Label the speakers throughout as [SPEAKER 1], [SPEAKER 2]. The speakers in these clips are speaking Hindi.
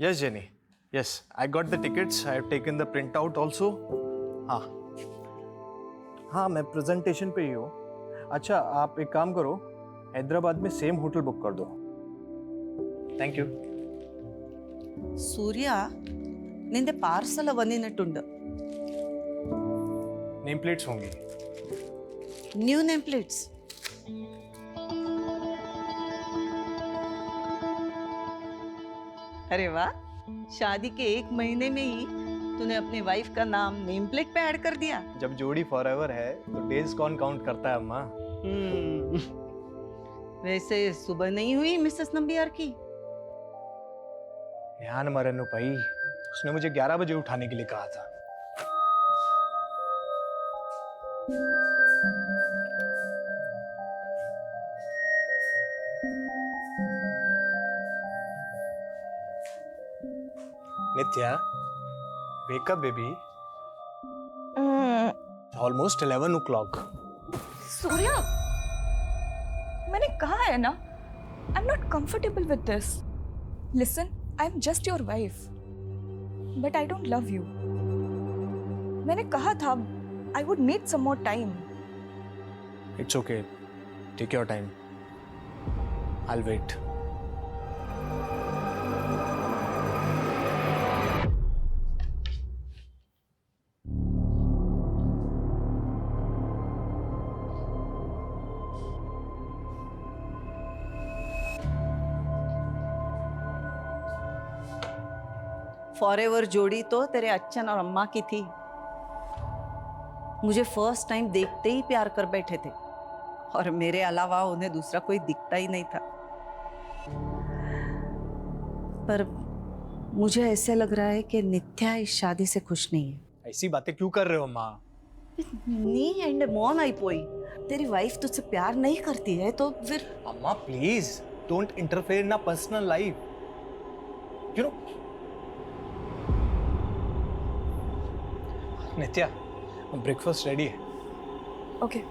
[SPEAKER 1] Yes, Jenny. Yes, I got the tickets. I have taken the printout also. हाँ हाँ, मैं प्रेजेंटेशन पे ही हूँ. अच्छा, आप एक काम करो, हैदराबाद में सेम होटल बुक कर दो. Thank you.
[SPEAKER 2] സൂര്യ നിന്റെ പാർസൽ വന്നിട്ടുണ്ട്.
[SPEAKER 1] नेम प्लेट्स होंगी.
[SPEAKER 2] New name plates. अरे वाह, शादी के 1 महीने में ही तूने अपनी वाइफ का नाम नेम प्लेट पे ऐड कर दिया.
[SPEAKER 1] जब जोड़ी फॉरएवर है तो डेज कौन काउंट करता है अम्मा?
[SPEAKER 2] वैसे सुबह नहीं हुई मिसेस नंबियार की?
[SPEAKER 1] ध्यान मरनु भाई, उसने मुझे 11 बजे उठाने के लिए कहा था. नित्या, wake up baby. Almost 11 o'clock.
[SPEAKER 3] Surya, मैंने कहा है ना, I'm not comfortable with this. Listen, I'm just your wife, but I don't love you. मैंने कहा था, I would need some more time.
[SPEAKER 1] It's okay. Take your time. I'll wait.
[SPEAKER 2] Forever जोड़ी तो तेरे अच्छन और अम्मा की थी. मुझे फर्स्ट टाइम देखते ही प्यार कर बैठे थे और मेरे अलावा उन्हें दूसरा कोई दिखता ही नहीं था. पर मुझे ऐसे लग रहा है कि नित्या इस शादी से खुश नहीं है.
[SPEAKER 1] ऐसी बातें क्यों कर रहे हो माँ?
[SPEAKER 2] नी एंड मौन आई पोई. तेरी वाइफ तुझसे प्यार नहीं करती है तो फिर?
[SPEAKER 1] अम्मा please don't interfere in personal life. You know Nitya, breakfast ready है.
[SPEAKER 3] Okay.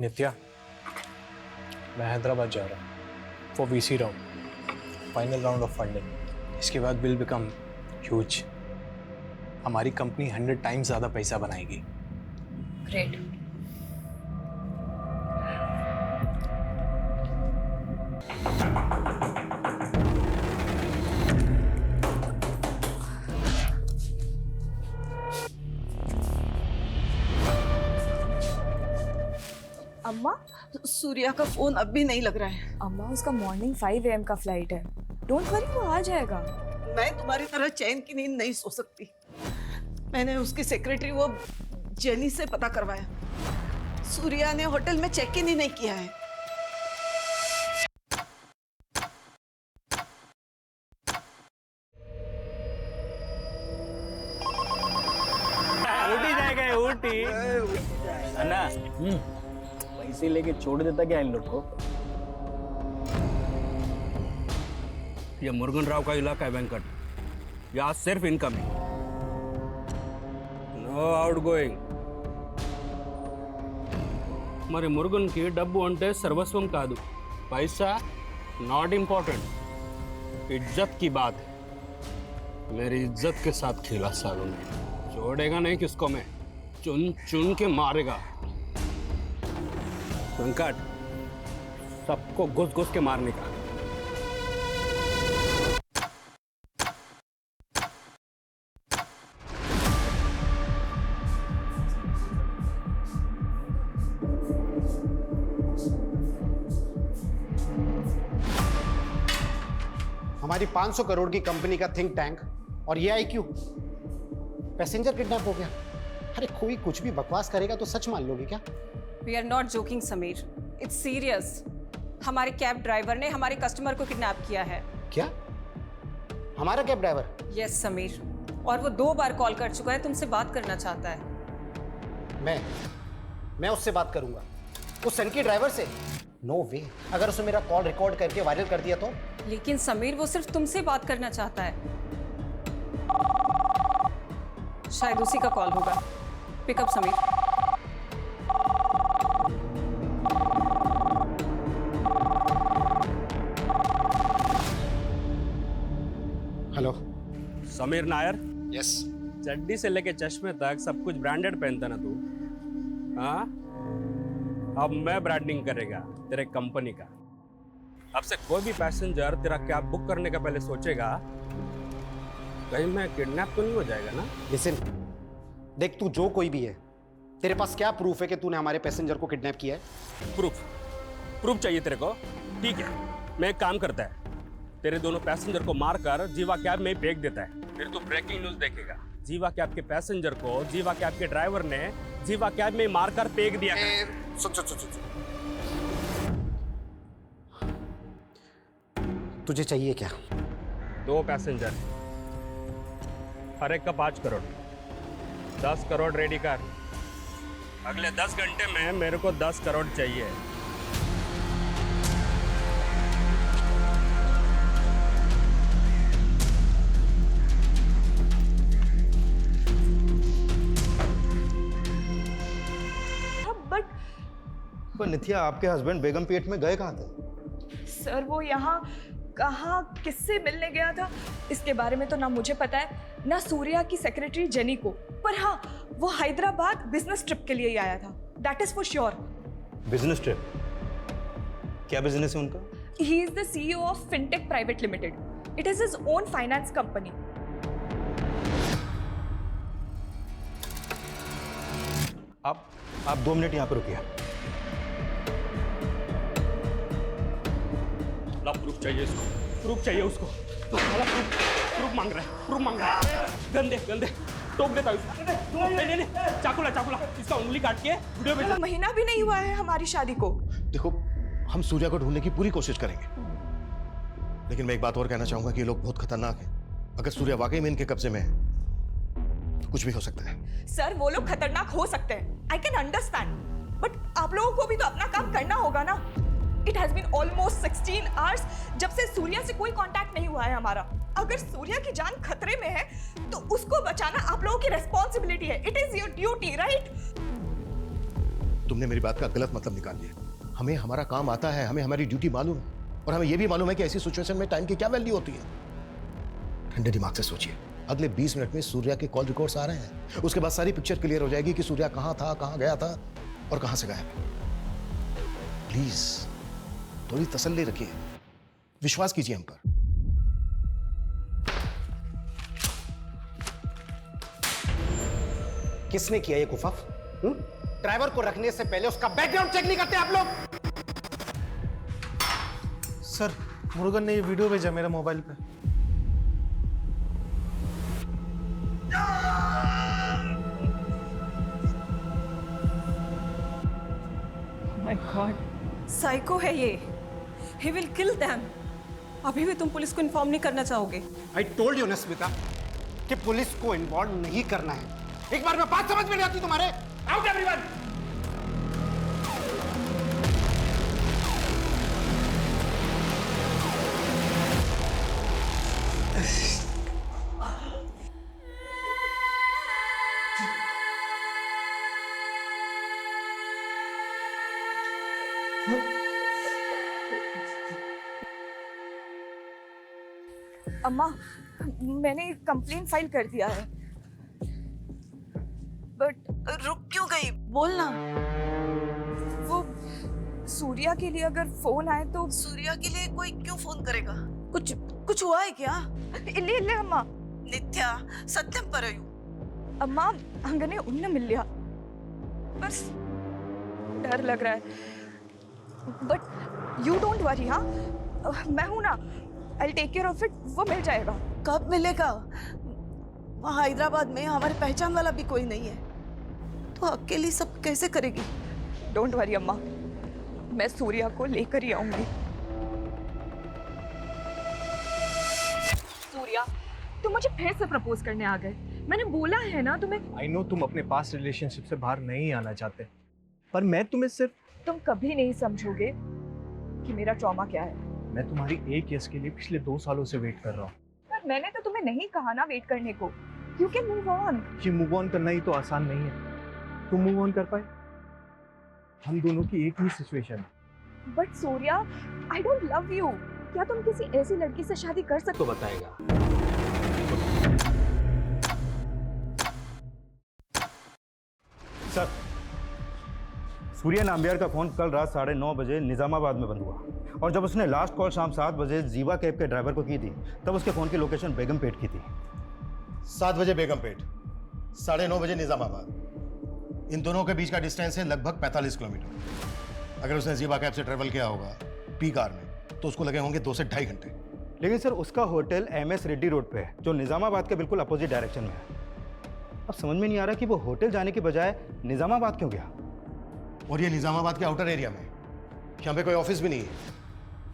[SPEAKER 1] नित्या, मैं हैदराबाद जा रहा हूँ for VC round, final round of funding. इसके बाद विल बिकम ह्यूज. हमारी कंपनी 100 टाइम्स ज़्यादा पैसा बनाएगी.
[SPEAKER 3] Great. अम्मा,
[SPEAKER 2] सूर्या का फोन अब भी नहीं लग रहा है.
[SPEAKER 3] अम्मा उसका मॉर्निंग 5 AM का फ्लाइट है. डोंट वरी, वो आ जाएगा.
[SPEAKER 2] मैं तुम्हारी तरह चैन की नींद नहीं सो सकती. मैंने उसकी सेक्रेटरी वो जेनी से पता करवाया. सूर्या ने होटल में चेक इन ही नहीं किया है.
[SPEAKER 4] ऊटी जाएगा. ऊटी अन्ना, पैसे लेके छोड़ देता क्या इन लोग को?
[SPEAKER 5] ये मुरुगन राव का इलाका है वेंकट. यहाँ सिर्फ इनकमिंग, नो आउट गोइंग. మరి మురుగన్కి డబ్బు అంటే సర్వస్వం కాదు. पैसा नॉट इम्पोर्टेंट, इज्जत की बात है. मेरी इज्जत के साथ खेला सालों ने. छोड़ेगा नहीं किसको मैं, चुन चुन के मारेगा. वेंकट, सबको घुस घुस के मारने का.
[SPEAKER 6] हमारी 500 करोड़ की कंपनी का थिंक टैंक और ये IQ, पैसेंजर किडनैप हो गया. अरे कोई कुछ भी बकवास करेगा तो सच मान लोगे क्या?
[SPEAKER 7] We are not joking Sameer, it's serious. हमारे कैब ड्राइवर ने हमारे कस्टमर को किडनैप किया है.
[SPEAKER 6] क्या? हमारा कैब ड्राइवर?
[SPEAKER 7] यस समीर, और वो 2 बार कॉल कर चुका है, तुमसे बात करना चाहता है.
[SPEAKER 6] मैं उससे बात करूंगा, उस सन की ड्राइवर से? नो वे. अगर उसने मेरा कॉल रिकॉर्ड करके वायरल कर दिया तो?
[SPEAKER 7] लेकिन समीर वो सिर्फ तुमसे बात करना चाहता है. शायद उसी का कॉल होगा. पिकअप समीर.
[SPEAKER 5] समीर नायर,
[SPEAKER 6] यस।
[SPEAKER 5] चड्डी से लेके चश्मे तक सब कुछ ब्रांडेड पहनता ना तू? हाँ, अब मैं ब्रांडिंग करेगा तेरे कंपनी का। अब से कोई भी पैसेंजर तेरा कैब बुक करने का पहले सोचेगा कहीं मैं किडनैप तो नहीं हो जाएगा ना।
[SPEAKER 6] लिसन, देख तू जो कोई भी है, तेरे पास क्या प्रूफ है कि तूने हमारे पैसेंजर को किडनैप किया है?
[SPEAKER 5] प्रूफ चाहिए तेरे को? ठीक है, मैं एक काम करता है, तेरे दोनों पैसेंजर को मारकर जीवा कैब में ही फेंक देता है। फिर तू ब्रेकिंग न्यूज देखेगा, जीवा कैब के पैसेंजर को जीवा कैब के ड्राइवर ने जीवा कैब में ही मारकर फेंक दिया।
[SPEAKER 6] सुन। तुझे चाहिए क्या?
[SPEAKER 5] 2 पैसेंजर, हर एक का 5 करोड़, 10 करोड़ रेडी कर। अगले 10 घंटे में मेरे को 10 करोड़ चाहिए।
[SPEAKER 8] पर नित्या, आपके हस्बैंड बेगम पेट में गए कहाँ थे?
[SPEAKER 3] सर वो यहाँ कहाँ किससे मिलने गया था इसके बारे में तो ना मुझे पता है ना सूर्या की सेक्रेटरी जेनी को, पर हाँ वो हैदराबाद बिजनेस ट्रिप के लिए ही आया था, that is for sure.
[SPEAKER 8] Business trip? क्या बिजनेस है उनका?
[SPEAKER 3] He is the CEO of fintech private limited, it is his own finance company.
[SPEAKER 8] आप 2 मिनट यहाँ पर रुकिए।
[SPEAKER 5] ला, प्रूफ चाहिए इसको, प्रूफ चाहिए उसको। प्रूफ मांग रहा है। गंदे टोक देता है उसको। नहीं, चाकुला इसका उंगली काट के वीडियो भेजा।
[SPEAKER 3] महीना भी नहीं हुआ है हमारी शादी को।
[SPEAKER 8] देखो, हम सूर्या को ढूंढने की पूरी कोशिश करेंगे, लेकिन मैं एक बात और कहना चाहूंगा कि ये लोग बहुत खतरनाक हैं। अगर सूर्या वाकई में इनके कब्जे में है तो कुछ भी हो सकता है।
[SPEAKER 3] सर वो लोग खतरनाक हो सकते हैं, आई कैन अंडरस्टैंड, बट आप लोगों को भी तो अपना काम करना होगा ना। It has been almost 16 hours जब से सूर्या से कोई कांटेक्ट नहीं हुआ है हमारा। अगर सूर्या की जान खतरे में है तो उसको बचाना आप लोगों की रिस्पॉन्सिबिलिटी है, it is your duty, right?
[SPEAKER 8] तुमने मेरी बात का गलत मतलब निकाल लिया। हमें हमारा काम आता है, हमें हमारी ड्यूटी मालूम है, और हमें यह भी मालूम है कि ऐसी सिचुएशन में टाइम की क्या वैल्यू होती है। ठंडे दिमाग से सोचिए, अगले 20 मिनट में सूर्या के कॉल रिकॉर्ड्स आ रहे हैं, उसके बाद सारी पिक्चर क्लियर हो जाएगी कि सूर्या कहां था, कहां गया था और कहां से गायब। प्लीज थोड़ी तसल्ली रखिए, विश्वास कीजिए हम पर।
[SPEAKER 6] किसने किया ये कुफाफ? ड्राइवर को रखने से पहले उसका बैकग्राउंड चेक नहीं करते आप लोग?
[SPEAKER 1] सर, मुरुगन ने ये वीडियो भेजा मेरे मोबाइल पे।
[SPEAKER 3] माय गॉड,
[SPEAKER 7] साइको है ये, ही विल किल देम। अभी भी तुम पुलिस को इन्फॉर्म नहीं करना चाहोगे?
[SPEAKER 6] आई टोल्ड यू ना स्मिता कि पुलिस को इन्वॉल्व नहीं करना है। एक बार में बात समझ में नहीं आती तुम्हारे? Out everyone!
[SPEAKER 3] अम्मा मैंने कंप्लेंट फाइल कर दिया है, बट
[SPEAKER 2] रुक क्यों गई? बोलना।
[SPEAKER 3] वो सूर्या के लिए अगर फोन आए तो।
[SPEAKER 2] सूर्या के लिए कोई क्यों फोन करेगा? कुछ हुआ है क्या?
[SPEAKER 3] इल्ले इल्ले अम्मा,
[SPEAKER 2] नित्या सत्यम परयू
[SPEAKER 3] अम्मा हंगने उन्न मिल लिया, बस डर लग रहा है, बट यू डोंट वरी। हाँ मैं हूं ना, I'll take care of it, वो मिल जाएगा।
[SPEAKER 2] कब मिलेगा? वहाँ हैदराबाद में हमारे पहचान वाला भी कोई नहीं है, तो अकेली सब कैसे करेगी?
[SPEAKER 3] डोंट वरी अम्मा, मैं सूर्या को लेकर ही आऊंगी। सूर्या तुम मुझे फिर से प्रपोज करने आ गए, मैंने बोला है ना तुम्हें।
[SPEAKER 1] आई नो तुम अपने पास्ट रिलेशनशिप से बाहर नहीं आना चाहते, पर मैं तुम्हें सिर्फ।
[SPEAKER 3] तुम कभी नहीं समझोगे कि मेरा ट्रॉमा क्या है।
[SPEAKER 1] मैं तुम्हारी एक यस के लिए पिछले 2 सालों से वेट कर रहा हूँ।
[SPEAKER 3] पर मैंने तो तुम्हें नहीं कहा ना वेट करने को। You can move on.
[SPEAKER 1] ये मूव ऑन करना ही तो आसान नहीं है। तुम मूव ऑन कर पाए? हम दोनों की एक ही सिचुएशन है।
[SPEAKER 3] But Surya, I don't love you. क्या तुम किसी ऐसी लड़की से शादी कर सकते?
[SPEAKER 5] तो बताएगा।
[SPEAKER 9] सर, सूर्या नाम्बियार का फोन कल रात 9:30 बजे निजामाबाद में बंद हुआ और जब उसने लास्ट कॉल शाम 7 बजे जीवा कैब के ड्राइवर को की थी तब उसके फोन की लोकेशन बेगमपेट की थी।
[SPEAKER 8] 7 बजे बेगमपेट, 9:30 बजे निजामाबाद। इन दोनों के बीच का डिस्टेंस है लगभग 45 किलोमीटर। अगर उसने जीवा कैब से ट्रेवल किया होगा पी कार में तो उसको लगे होंगे 2 से 2.5 घंटे।
[SPEAKER 9] लेकिन सर उसका होटल MS रेड्डी रोड पे है जो निजामाबाद के बिल्कुल अपोजिट डायरेक्शन में है। अब समझ में नहीं आ रहा कि वो होटल जाने के बजाय निजामाबाद क्यों गया।
[SPEAKER 8] और ये निजामाबाद के आउटर एरिया में, यहाँ पे कोई ऑफिस भी नहीं है,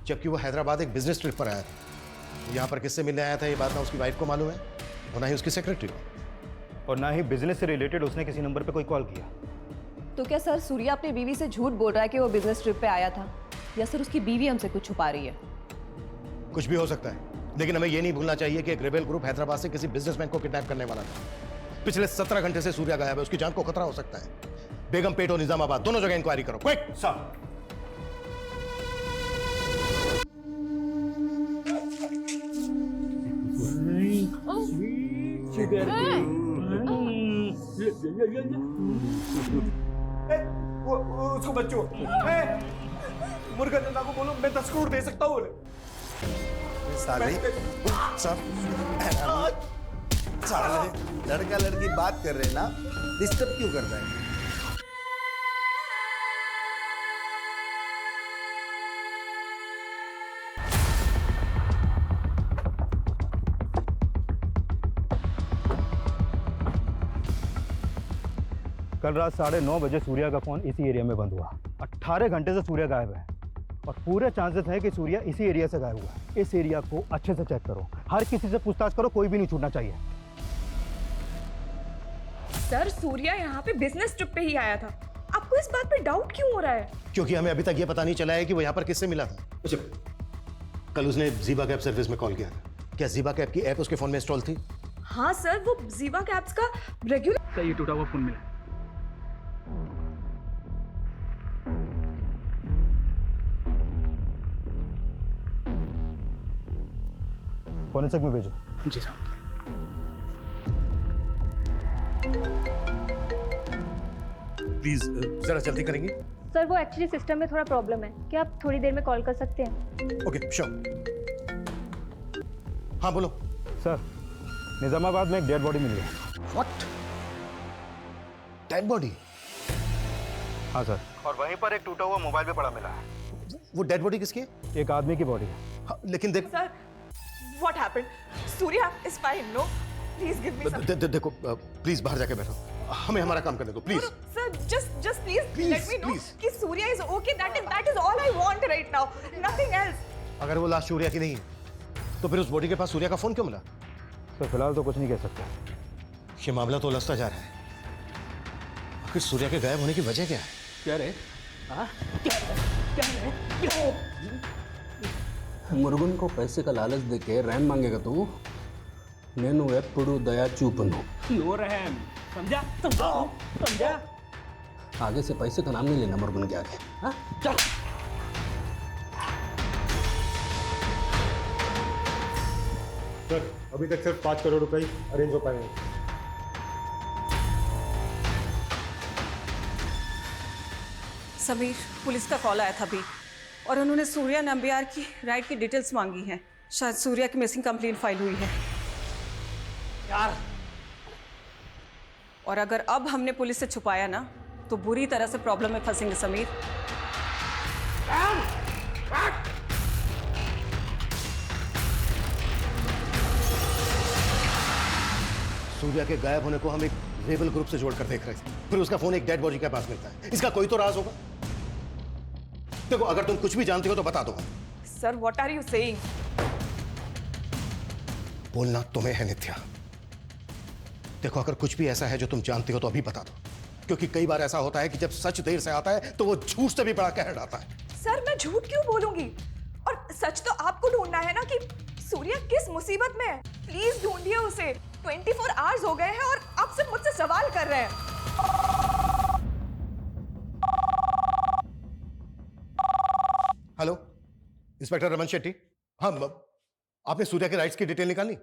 [SPEAKER 8] जबकि वो हैदराबाद एक बिजनेस ट्रिप पर आया था। यहाँ पर किससे मिलने आया था ये बात ना उसकी वाइफ को मालूम है और ना ही उसकी सेक्रेटरी को।
[SPEAKER 9] और ना ही बिजनेस से रिलेटेड उसने किसी नंबर पे कोई कॉल किया।
[SPEAKER 10] तो क्या सर सूर्या अपनी बीवी से झूठ बोल रहा है कि वो बिजनेस ट्रिप पे आया था, या सर उसकी बीवी हमसे कुछ छुपा रही है?
[SPEAKER 8] कुछ भी हो सकता है, लेकिन हमें ये नहीं भूलना चाहिए कि एक रेबेल ग्रुप हैदराबाद से किसी बिजनेसमैन को किडनैप करने वाला था। पिछले 17 घंटे से सूर्या गायब है, उसकी जान को खतरा हो सकता है। बेगमपेट और निजामाबाद दोनों जगह इंक्वायरी करो, क्विक।
[SPEAKER 9] सर,
[SPEAKER 1] उसको बच्चों मुर्गा नंदा को बोलो मैं 10 करोड़ दे सकता हूँ।
[SPEAKER 11] साले लड़का लड़की बात कर रहे हैं ना, डिस्टर्ब क्यों कर रहे हैं?
[SPEAKER 9] कल रात 9:30 बजे सूर्या का फोन इसी एरिया में बंद हुआ। 18 घंटे से सूर्या गायब है और पूरे चांसेस हैं कि सूर्या इसी एरिया से गायब हुआ है। इस एरिया को अच्छे से चेक करो, हर किसी से पूछताछ करो, कोई भी नहीं छूटना चाहिए।
[SPEAKER 3] सर सूर्या यहाँ पे बिजनेस ट्रिप पे ही आया था, आपको इस बात पे डाउट क्यों हो रहा है?
[SPEAKER 8] क्योंकि हमें अभी तक ये पता नहीं चला है कि वो यहाँ पर किससे मिला था। अच्छा, कल उसने जीवा कैब सर्विस में कॉल किया था, क्या जीवा कैब की ऐप उसके फोन में इंस्टॉल थी?
[SPEAKER 3] हाँ सर, वो जीवा कैब्स का रेगुलर।
[SPEAKER 4] सर ये टूटा हुआ फोन मिला।
[SPEAKER 9] फोरेंसिक में भेजो।
[SPEAKER 4] जी साहब।
[SPEAKER 8] प्लीज जरा जल्दी करेंगे।
[SPEAKER 12] सर वो एक्चुअली सिस्टम में थोड़ा प्रॉब्लम है, क्या आप थोड़ी देर में कॉल कर सकते हैं?
[SPEAKER 8] Okay sure. हाँ बोलो।
[SPEAKER 9] सर, निजामाबाद में एक डेड बॉडी मिली है।
[SPEAKER 8] व्हाट? Dead body?
[SPEAKER 9] हाँ सर, और वहीं पर एक टूटा हुआ मोबाइल भी पड़ा मिला है।
[SPEAKER 8] वो डेड बॉडी किसकी है?
[SPEAKER 9] एक आदमी की बॉडी है।
[SPEAKER 8] हाँ, लेकिन देख
[SPEAKER 3] sir, what happened? Surya is fine, no? Please give me some.
[SPEAKER 8] देखो प्लीज बाहर जाके बैठो, हमें हमारा काम करने दो please.
[SPEAKER 3] Sir just please let me know
[SPEAKER 8] please.
[SPEAKER 3] कि Surya is okay. That is all I want right now. Nothing else.
[SPEAKER 8] अगर वो लाश सूर्या की नहीं है तो फिर उस बॉडी के पास सूर्या का फोन क्यों मिला?
[SPEAKER 9] तो फिलहाल तो कुछ नहीं कह सकते।
[SPEAKER 8] ये मामला तो उलझता जा रहा है। आखिर सूर्या के गायब होने की वजह क्या है?
[SPEAKER 5] क्या रे? मुर्गन को पैसे का लालच देके रैम मांगेगा तू? నేను ఎప్పుడు దయా చూపను।
[SPEAKER 4] नो रहम, समझा? समझा?
[SPEAKER 5] आगे से पैसे का नाम नहीं लेना मुर्गन के आगे। हाँ? चल।
[SPEAKER 9] सर, अभी तक सिर्फ 5 करोड़ रुपए अरेंज हो पाए हैं।
[SPEAKER 7] समीर, पुलिस का कॉल आया था अभी और उन्होंने सूर्या नंबियार की राइड की डिटेल्स मांगी हैं। शायद सूर्या की मिसिंग कंप्लेंट फाइल हुई है यार। और अगर अब हमने पुलिस से छुपाया ना तो बुरी तरह से प्रॉब्लम में फंसेंगे समीर।
[SPEAKER 8] सूर्या के गायब होने को हम एक रेबल ग्रुप से जोड़कर देख रहे थे, फिर उसका फोन एक डेड बॉडी के पास मिलता है। इसका कोई तो राज होगा। देखो अगर तुम कुछ भी जानते हो तो बता दो।
[SPEAKER 3] Sir, what are you saying?
[SPEAKER 8] बोलना तुम्हें है नित्या। देखो अगर कुछ भी ऐसा है जो तुम जानती हो तो अभी बता दो, क्योंकि कई बार ऐसा होता है कि जब सच देर से आता है तो वो झूठ से भी बड़ा कहर आता है।
[SPEAKER 3] सर, मैं झूठ क्यों बोलूंगी? और सच तो आपको ढूंढना है ना कि सूर्या किस मुसीबत में है। प्लीज ढूंढिए उसे। 24 आवर्स हो गए हैं और आप सिर्फ मुझसे सवाल कर रहे हैं।
[SPEAKER 8] Hello, inspector Raman Shetty. हाँ, आपने सूर्या के राइट्स की डिटेल निकाली?